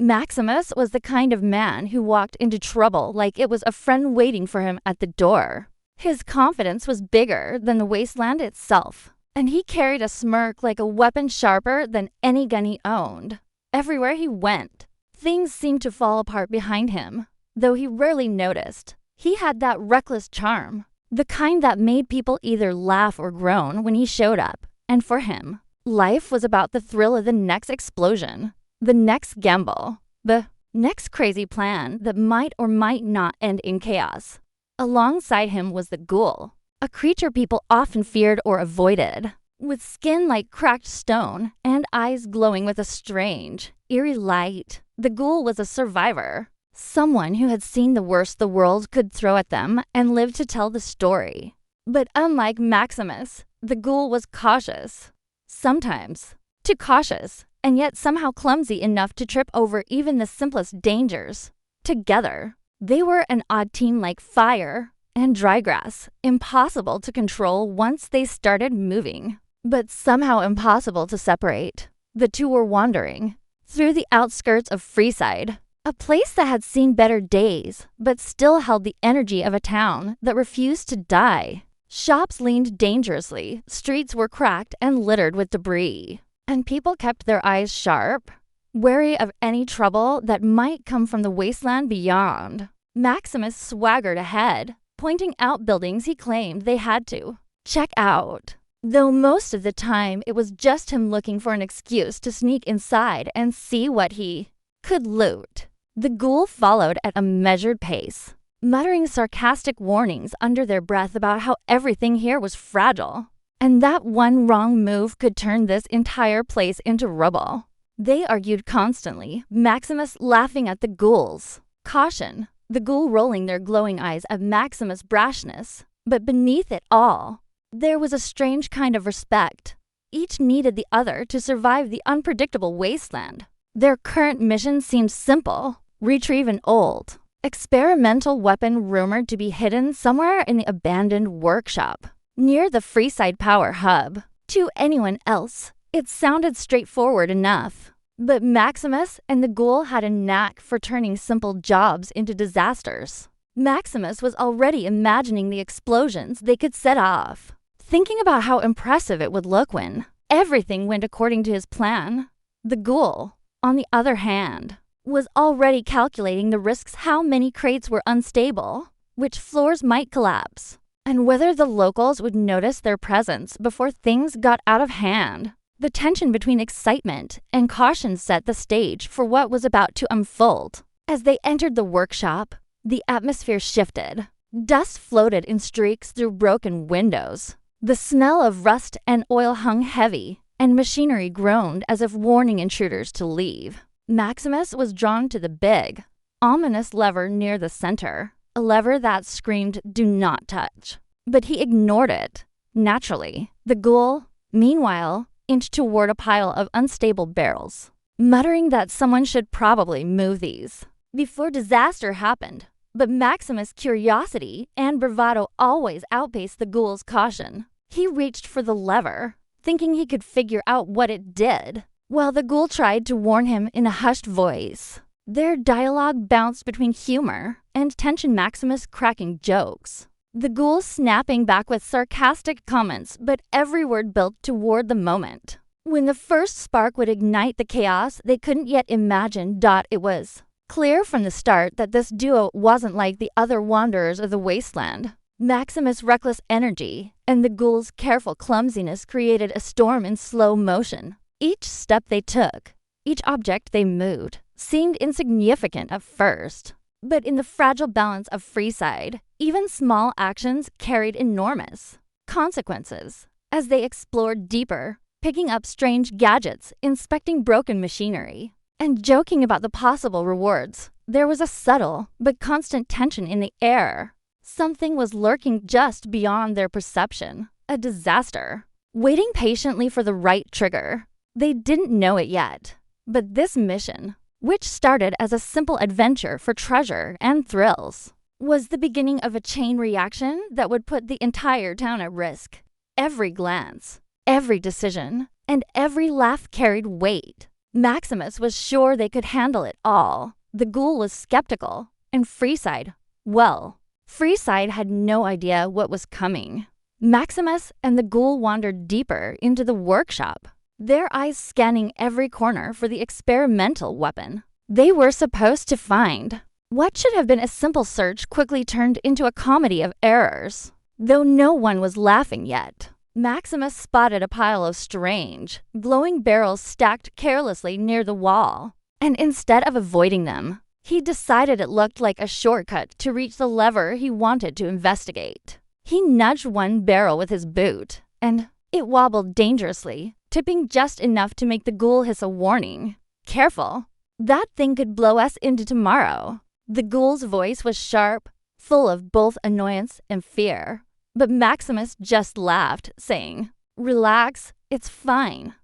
Maximus was the kind of man who walked into trouble like it was a friend waiting for him at the door. His confidence was bigger than the Wasteland itself, and he carried a smirk like a weapon sharper than any gun he owned. Everywhere he went, things seemed to fall apart behind him, though he rarely noticed. He had that reckless charm, the kind that made people either laugh or groan when he showed up. And for him, life was about the thrill of the next explosion, the next gamble, the next crazy plan that might or might not end in chaos. Alongside him was the ghoul, a creature people often feared or avoided. With skin like cracked stone and eyes glowing with a strange, eerie light, the ghoul was a survivor. Someone who had seen the worst the world could throw at them and lived to tell the story. But unlike Maximus, the ghoul was cautious. Sometimes too cautious, and yet somehow clumsy enough to trip over even the simplest dangers. Together, they were an odd team like fire and dry grass, impossible to control once they started moving, but somehow impossible to separate. The two were wandering through the outskirts of Freeside, a place that had seen better days, but still held the energy of a town that refused to die. Shops leaned dangerously, streets were cracked and littered with debris, and people kept their eyes sharp, wary of any trouble that might come from the wasteland beyond. Maximus swaggered ahead, pointing out buildings he claimed they had to check out, though most of the time it was just him looking for an excuse to sneak inside and see what he could loot. The ghoul followed at a measured pace, muttering sarcastic warnings under their breath about how everything here was fragile, and that one wrong move could turn this entire place into rubble. They argued constantly, Maximus laughing at the ghouls. Caution, the ghoul rolling their glowing eyes at Maximus' brashness. But beneath it all, there was a strange kind of respect. Each needed the other to survive the unpredictable wasteland. Their current mission seemed simple: retrieve an old, experimental weapon rumored to be hidden somewhere in the abandoned workshop near the Freeside power hub. To anyone else, it sounded straightforward enough. But Maximus and the ghoul had a knack for turning simple jobs into disasters. Maximus was already imagining the explosions they could set off, thinking about how impressive it would look when everything went according to his plan. The ghoul, on the other hand, was already calculating the risks: how many crates were unstable, which floors might collapse, and whether the locals would notice their presence before things got out of hand. The tension between excitement and caution set the stage for what was about to unfold. As they entered the workshop, the atmosphere shifted. Dust floated in streaks through broken windows. The smell of rust and oil hung heavy, and machinery groaned as if warning intruders to leave. Maximus was drawn to the big, ominous lever near the center, a lever that screamed, "Do not touch." But he ignored it. Naturally, the ghoul, meanwhile, inched toward a pile of unstable barrels, muttering that someone should probably move these before disaster happened. But Maximus' curiosity and bravado always outpaced the ghoul's caution. He reached for the lever, thinking he could figure out what it did, while the ghoul tried to warn him in a hushed voice. Their dialogue bounced between humor and tension, Maximus cracking jokes, the ghoul snapping back with sarcastic comments, but every word built toward the moment when the first spark would ignite the chaos they couldn't yet imagine. It was clear from the start that this duo wasn't like the other wanderers of the wasteland. Maximus' reckless energy and the ghoul's careful clumsiness created a storm in slow motion. Each step they took, each object they moved, seemed insignificant at first. But in the fragile balance of Freeside, even small actions carried enormous consequences. As they explored deeper, picking up strange gadgets, inspecting broken machinery, and joking about the possible rewards, there was a subtle but constant tension in the air. Something was lurking just beyond their perception, a disaster, waiting patiently for the right trigger. They didn't know it yet, but this mission, which started as a simple adventure for treasure and thrills, was the beginning of a chain reaction that would put the entire town at risk. Every glance, every decision, and every laugh carried weight. Maximus was sure they could handle it all. The Ghoul was skeptical. And Freeside, well, Freeside had no idea what was coming. Maximus and the Ghoul wandered deeper into the workshop, their eyes scanning every corner for the experimental weapon they were supposed to find. What should have been a simple search quickly turned into a comedy of errors. Though no one was laughing yet, Maximus spotted a pile of strange, glowing barrels stacked carelessly near the wall. And instead of avoiding them, he decided it looked like a shortcut to reach the lever he wanted to investigate. He nudged one barrel with his boot, and it wobbled dangerously, tipping just enough to make the Ghoul hiss a warning. "Careful, that thing could blow us into tomorrow." The Ghoul's voice was sharp, full of both annoyance and fear. But Maximus just laughed, saying, "Relax, it's fine.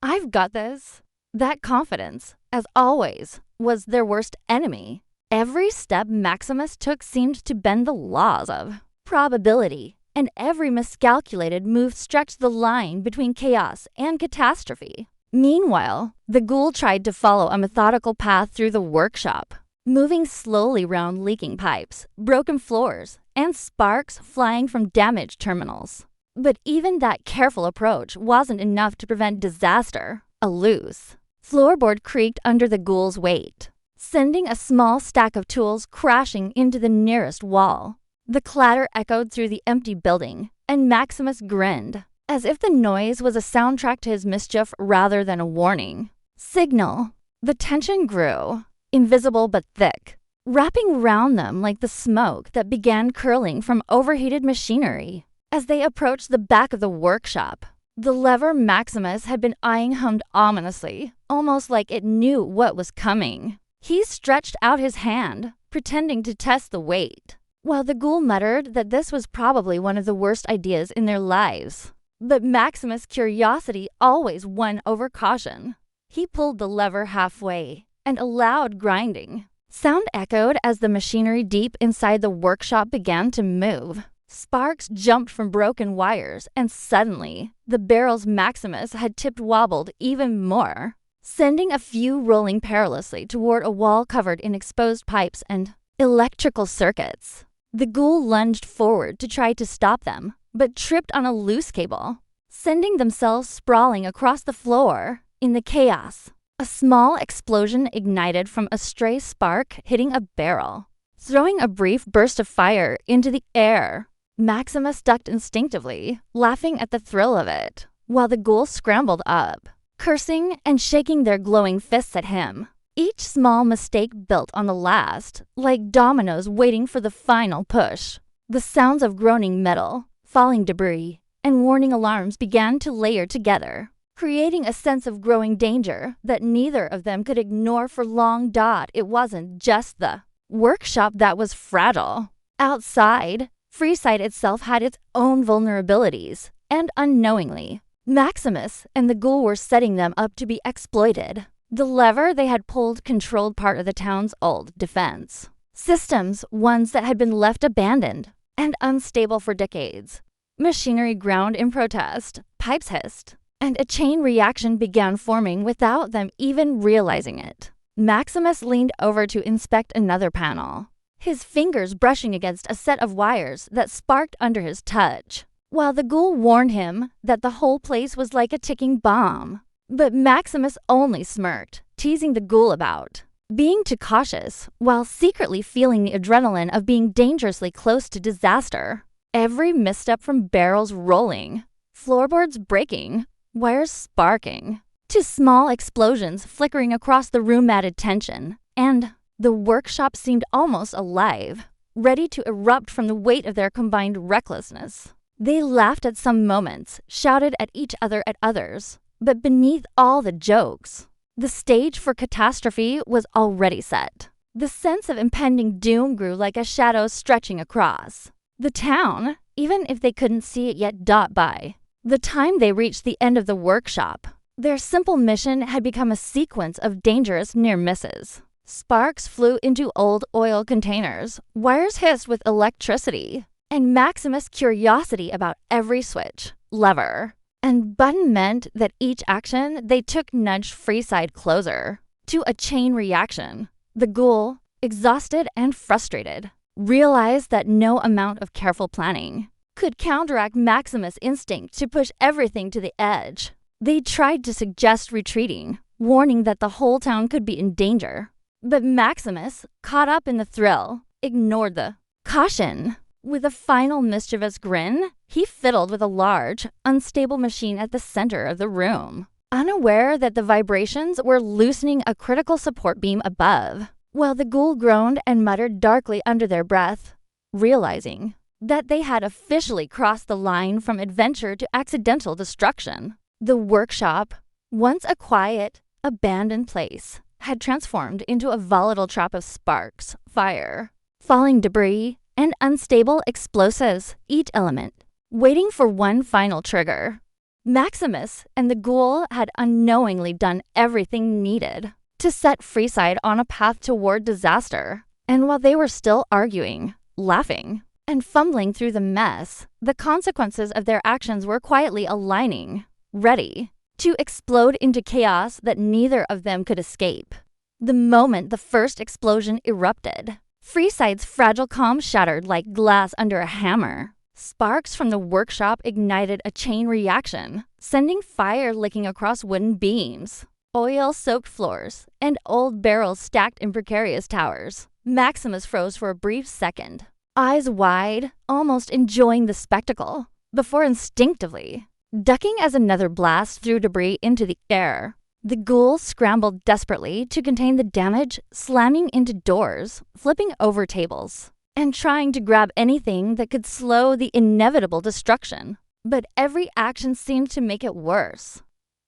I've got this." That confidence, as always, was their worst enemy. Every step Maximus took seemed to bend the laws of probability, and every miscalculated move stretched the line between chaos and catastrophe. Meanwhile, the Ghoul tried to follow a methodical path through the workshop, moving slowly round leaking pipes, broken floors, and sparks flying from damaged terminals. But even that careful approach wasn't enough to prevent disaster. A loose floorboard creaked under the Ghoul's weight, sending a small stack of tools crashing into the nearest wall. The clatter echoed through the empty building, and Maximus grinned, as if the noise was a soundtrack to his mischief rather than a warning. Signal. The tension grew, invisible but thick, wrapping around them like the smoke that began curling from overheated machinery. As they approached the back of the workshop, the lever Maximus had been eyeing hummed ominously, almost like it knew what was coming. He stretched out his hand, pretending to test the weight, while the Ghoul muttered that this was probably one of the worst ideas in their lives. But Maximus' curiosity always won over caution. He pulled the lever halfway, and a loud grinding sound echoed as the machinery deep inside the workshop began to move. Sparks jumped from broken wires, and suddenly, the barrels Maximus had tipped wobbled even more, sending a few rolling perilously toward a wall covered in exposed pipes and electrical circuits. The Ghoul lunged forward to try to stop them, but tripped on a loose cable, sending themselves sprawling across the floor. In the chaos, a small explosion ignited from a stray spark hitting a barrel, throwing a brief burst of fire into the air. Maximus ducked instinctively, laughing at the thrill of it, while the Ghoul scrambled up, cursing and shaking their glowing fists at him. Each small mistake built on the last, like dominoes waiting for the final push. The sounds of groaning metal, falling debris, and warning alarms began to layer together, creating a sense of growing danger that neither of them could ignore for long. It wasn't just the workshop that was fragile. Outside, Freeside itself had its own vulnerabilities, and unknowingly, Maximus and the Ghoul were setting them up to be exploited. The lever they had pulled controlled part of the town's old defense systems, ones that had been left abandoned and unstable for decades. Machinery ground in protest, pipes hissed, and a chain reaction began forming without them even realizing it. Maximus leaned over to inspect another panel, his fingers brushing against a set of wires that sparked under his touch, while the Ghoul warned him that the whole place was like a ticking bomb. But Maximus only smirked, teasing the Ghoul about being too cautious, while secretly feeling the adrenaline of being dangerously close to disaster. Every misstep, from barrels rolling, floorboards breaking, wires sparking, to small explosions flickering across the room added tension, and the workshop seemed almost alive, ready to erupt from the weight of their combined recklessness. They laughed at some moments, shouted at each other at others, but beneath all the jokes, the stage for catastrophe was already set. The sense of impending doom grew like a shadow stretching across the town, even if they couldn't see it yet. By the time they reached the end of the workshop, their simple mission had become a sequence of dangerous near misses. Sparks flew into old oil containers, wires hissed with electricity, and Maximus' curiosity about every switch, lever, And button meant that each action they took nudged Freeside closer to a chain reaction. The ghoul, exhausted and frustrated, realized that no amount of careful planning could counteract Maximus' instinct to push everything to the edge. They tried to suggest retreating, warning that the whole town could be in danger. But Maximus, caught up in the thrill, ignored the caution. With a final mischievous grin, he fiddled with a large, unstable machine at the center of the room, unaware that the vibrations were loosening a critical support beam above, while the ghoul groaned and muttered darkly under their breath, realizing that they had officially crossed the line from adventure to accidental destruction. The workshop, once a quiet, abandoned place, had transformed into a volatile trap of sparks, fire, falling debris, and unstable explosives, each element waiting for one final trigger. Maximus and the ghoul had unknowingly done everything needed to set Freeside on a path toward disaster. And while they were still arguing, laughing, and fumbling through the mess, the consequences of their actions were quietly aligning, ready to explode into chaos that neither of them could escape. The moment the first explosion erupted, Freeside's fragile calm shattered like glass under a hammer. Sparks from the workshop ignited a chain reaction, sending fire licking across wooden beams, oil-soaked floors, and old barrels stacked in precarious towers. Maximus froze for a brief second, eyes wide, almost enjoying the spectacle, before instinctively ducking as another blast threw debris into the air. The ghoul scrambled desperately to contain the damage, slamming into doors, flipping over tables, and trying to grab anything that could slow the inevitable destruction. But every action seemed to make it worse.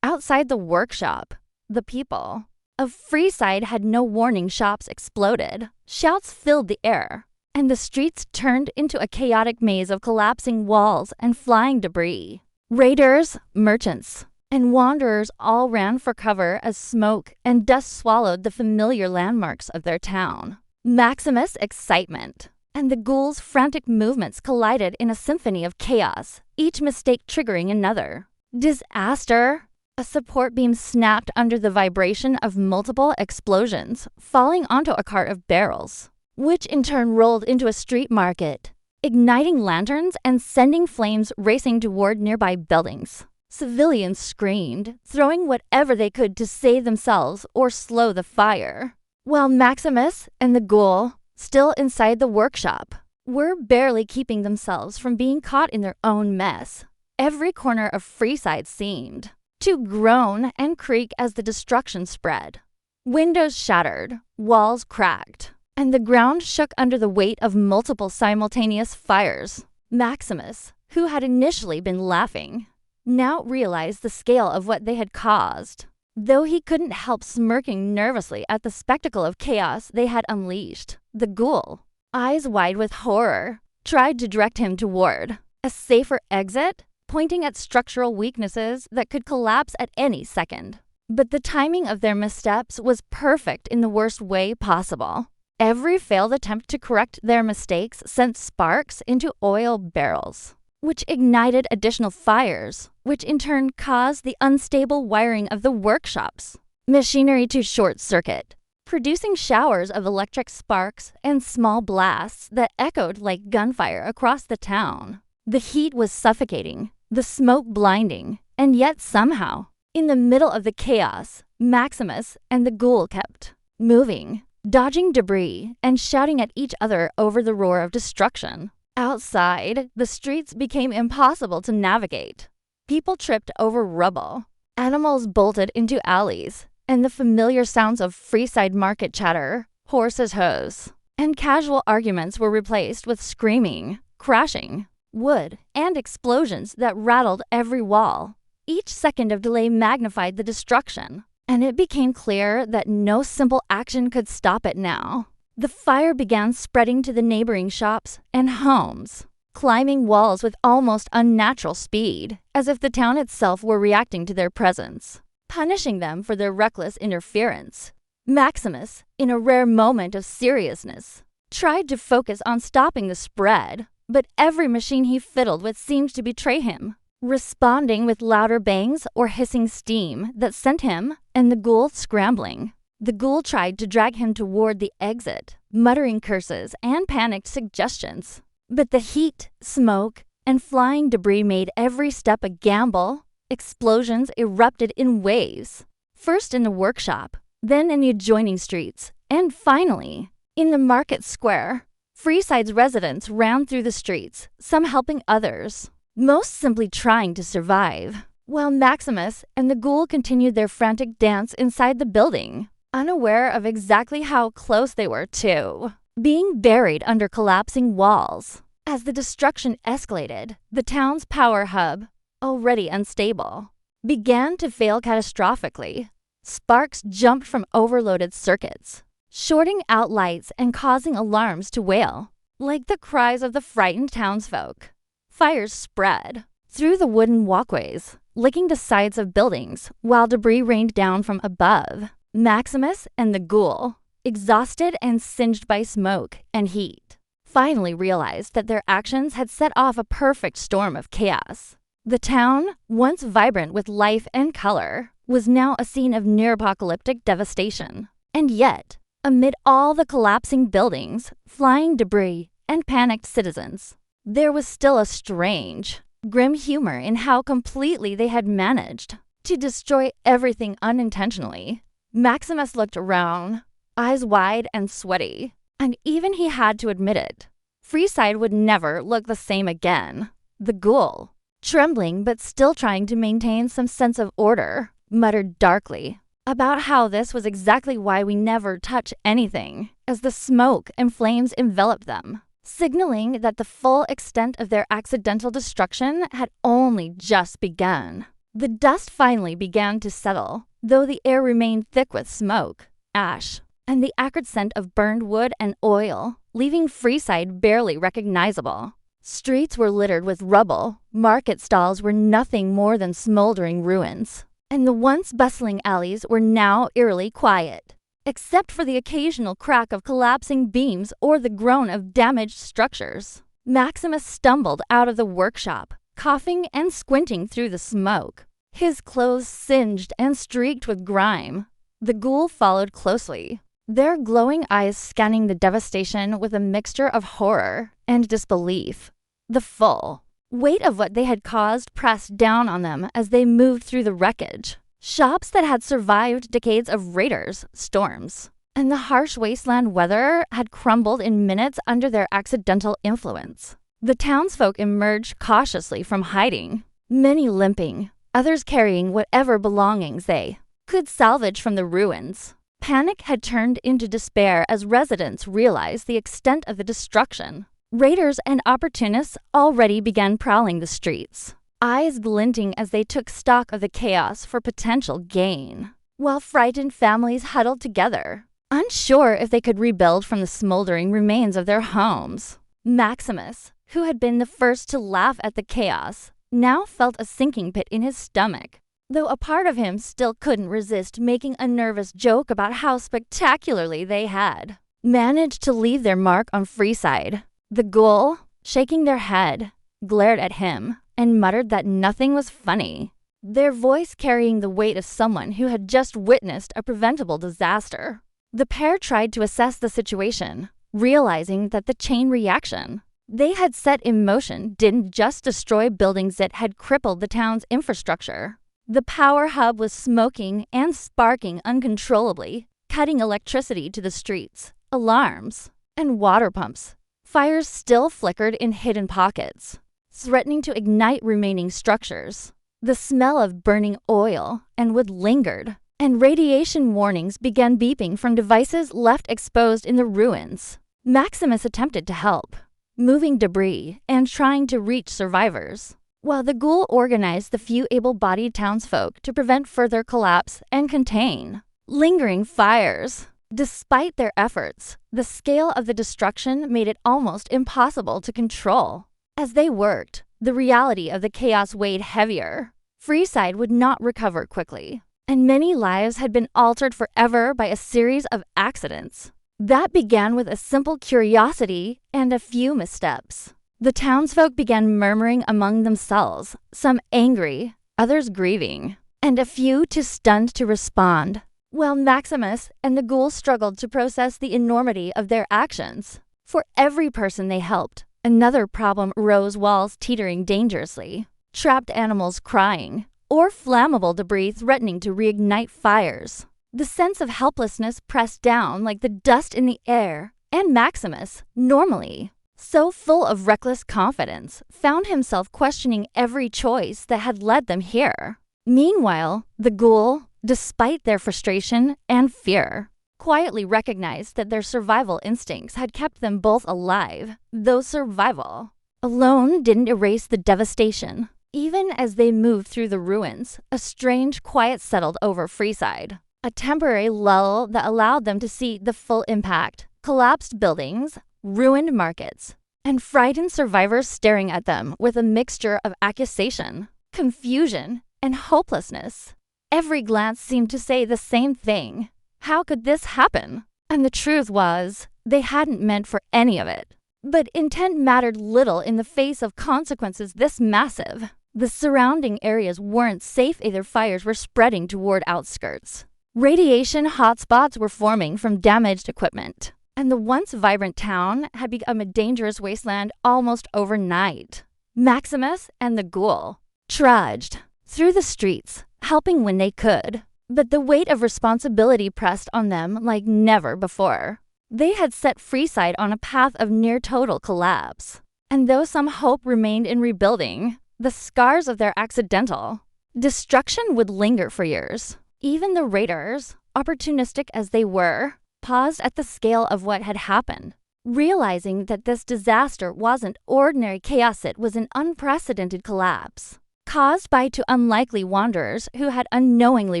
Outside the workshop, the people of Freeside had no warning. Shops exploded, shouts filled the air, and the streets turned into a chaotic maze of collapsing walls and flying debris. Raiders, merchants, and wanderers all ran for cover as smoke and dust swallowed the familiar landmarks of their town. Maximus' excitement and the ghoul's frantic movements collided in a symphony of chaos, each mistake triggering another. Disaster! A support beam snapped under the vibration of multiple explosions, falling onto a cart of barrels, which in turn rolled into a street market, igniting lanterns and sending flames racing toward nearby buildings. Civilians screamed, throwing whatever they could to save themselves or slow the fire, while Maximus and the ghoul, still inside the workshop, were barely keeping themselves from being caught in their own mess. Every corner of Freeside seemed to groan and creak as the destruction spread. Windows shattered, walls cracked, and the ground shook under the weight of multiple simultaneous fires. Maximus, who had initially been laughing, now realized the scale of what they had caused, though he couldn't help smirking nervously at the spectacle of chaos they had unleashed. The ghoul, eyes wide with horror, tried to direct him toward a safer exit, pointing at structural weaknesses that could collapse at any second. But the timing of their missteps was perfect in the worst way possible. Every failed attempt to correct their mistakes sent sparks into oil barrels, which ignited additional fires, which in turn caused the unstable wiring of the workshop's machinery to short-circuit, producing showers of electric sparks and small blasts that echoed like gunfire across the town. The heat was suffocating, the smoke blinding, and yet somehow, in the middle of the chaos, Maximus and the ghoul kept moving, dodging debris and shouting at each other over the roar of destruction. Outside, the streets became impossible to navigate. People tripped over rubble, animals bolted into alleys, and the familiar sounds of Freeside market chatter, horses' hooves, and casual arguments were replaced with screaming, crashing, wood, and explosions that rattled every wall. Each second of delay magnified the destruction, and it became clear that no simple action could stop it now. The fire began spreading to the neighboring shops and homes, climbing walls with almost unnatural speed, as if the town itself were reacting to their presence, punishing them for their reckless interference. Maximus, in a rare moment of seriousness, tried to focus on stopping the spread, but every machine he fiddled with seemed to betray him. responding with louder bangs or hissing steam that sent him and the ghoul scrambling. The ghoul tried to drag him toward the exit, muttering curses and panicked suggestions. But the heat, smoke, and flying debris made every step a gamble. Explosions erupted in waves, first in the workshop, then in the adjoining streets, and finally, in the market square. Freeside's residents ran through the streets, some helping others, most simply trying to survive, while Maximus and the ghoul continued their frantic dance inside the building, unaware of exactly how close they were to being buried under collapsing walls. As the destruction escalated, the town's power hub, already unstable, began to fail catastrophically. Sparks jumped from overloaded circuits, shorting out lights and causing alarms to wail, like the cries of the frightened townsfolk. Fires spread through the wooden walkways, licking the sides of buildings, while debris rained down from above. Maximus and the ghoul, exhausted and singed by smoke and heat, finally realized that their actions had set off a perfect storm of chaos. The town, once vibrant with life and color, was now a scene of near-apocalyptic devastation. And yet, amid all the collapsing buildings, flying debris, and panicked citizens, there was still a strange, grim humor in how completely they had managed to destroy everything unintentionally. Maximus looked around, eyes wide and sweaty, and even he had to admit it. Freeside would never look the same again. The ghoul, trembling but still trying to maintain some sense of order, muttered darkly about how this was exactly why we never touch anything, as the smoke and flames enveloped them, signaling that the full extent of their accidental destruction had only just begun. The dust finally began to settle, though the air remained thick with smoke, ash, and the acrid scent of burned wood and oil, leaving Freeside barely recognizable. Streets were littered with rubble, market stalls were nothing more than smoldering ruins, and the once bustling alleys were now eerily quiet, except for the occasional crack of collapsing beams or the groan of damaged structures. Maximus stumbled out of the workshop, coughing and squinting through the smoke, his clothes singed and streaked with grime. The ghoul followed closely, their glowing eyes scanning the devastation with a mixture of horror and disbelief. The full weight of what they had caused pressed down on them as they moved through the wreckage. Shops that had survived decades of raiders, storms, and the harsh wasteland weather had crumbled in minutes under their accidental influence. The townsfolk emerged cautiously from hiding, many limping, others carrying whatever belongings they could salvage from the ruins. Panic had turned into despair as residents realized the extent of the destruction. Raiders and opportunists already began prowling the streets, eyes glinting as they took stock of the chaos for potential gain, while frightened families huddled together, unsure if they could rebuild from the smoldering remains of their homes. Maximus, who had been the first to laugh at the chaos, now felt a sinking pit in his stomach, though a part of him still couldn't resist making a nervous joke about how spectacularly they had managed to leave their mark on Freeside. The ghoul, shaking their head, glared at him and muttered that nothing was funny, their voice carrying the weight of someone who had just witnessed a preventable disaster. The pair tried to assess the situation, realizing that the chain reaction they had set in motion didn't just destroy buildings, it had crippled the town's infrastructure. The power hub was smoking and sparking uncontrollably, cutting electricity to the streets, alarms, and water pumps. Fires still flickered in hidden pockets, threatening to ignite remaining structures. The smell of burning oil and wood lingered, and radiation warnings began beeping from devices left exposed in the ruins. Maximus attempted to help, moving debris and trying to reach survivors, while the ghoul organized the few able-bodied townsfolk to prevent further collapse and contain lingering fires. Despite their efforts, the scale of the destruction made it almost impossible to control. As they worked, the reality of the chaos weighed heavier. Freeside would not recover quickly, and many lives had been altered forever by a series of accidents that began with a simple curiosity and a few missteps. The townsfolk began murmuring among themselves, some angry, others grieving, and a few too stunned to respond, while Maximus and the Ghoul struggled to process the enormity of their actions. For every person they helped, another problem arose, walls teetering dangerously, trapped animals crying, or flammable debris threatening to reignite fires. The sense of helplessness pressed down like the dust in the air, and Maximus, normally so full of reckless confidence, found himself questioning every choice that had led them here. Meanwhile, the Ghoul, despite their frustration and fear, quietly recognized that their survival instincts had kept them both alive, though survival alone didn't erase the devastation. Even as they moved through the ruins, a strange quiet settled over Freeside, a temporary lull that allowed them to see the full impact. Collapsed buildings, ruined markets, and frightened survivors staring at them with a mixture of accusation, confusion, and hopelessness. Every glance seemed to say the same thing. How could this happen? And the truth was, they hadn't meant for any of it. But intent mattered little in the face of consequences this massive. The surrounding areas weren't safe either. Fires were spreading toward outskirts. Radiation hotspots were forming from damaged equipment, and the once vibrant town had become a dangerous wasteland almost overnight. Maximus and the Ghoul trudged through the streets, helping when they could, but the weight of responsibility pressed on them like never before. They had set Freeside on a path of near-total collapse, and though some hope remained in rebuilding, the scars of their accidental destruction would linger for years. Even the raiders, opportunistic as they were, paused at the scale of what had happened, realizing that this disaster wasn't ordinary chaos. It was an unprecedented collapse, caused by two unlikely wanderers who had unknowingly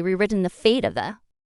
rewritten the fate of the